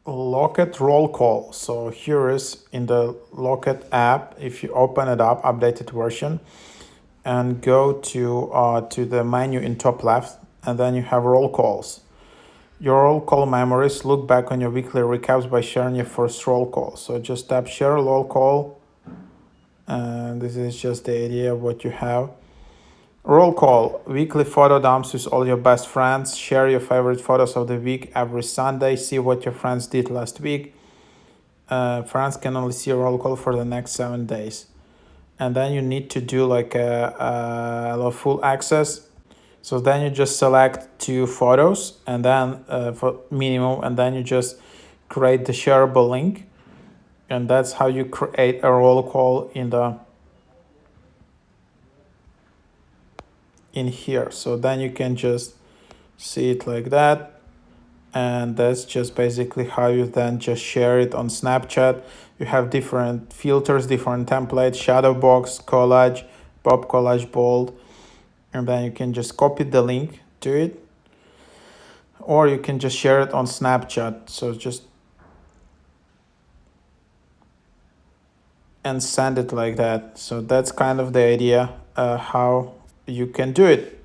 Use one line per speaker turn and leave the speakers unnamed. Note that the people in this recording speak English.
Locket Rollcall. So here is in the Locket app. If you open it up, updated version, and go to the menu in top left, and then you have roll calls. Your roll call memories. Look back on your weekly recaps by sharing your first roll call. So just tap share roll call, and this is just the idea of what you have. Roll call, weekly photo dumps with all your best friends. Share your favorite photos of the week every Sunday. See what your friends did last week. Friends can only see a roll call for the next 7 days. And then you need to do like a full access. So then you just select 2 photos and then for minimum, and then you just create the shareable link. And that's how you create a roll call in here. So then you can just see it like that, and that's just basically how you then just share it on Snapchat. You have different filters, different templates: shadow box, collage, pop collage, bold, and then you can just copy the link to it, or you can just share it on Snapchat. So just and send it like that. So that's kind of the idea how you can do it.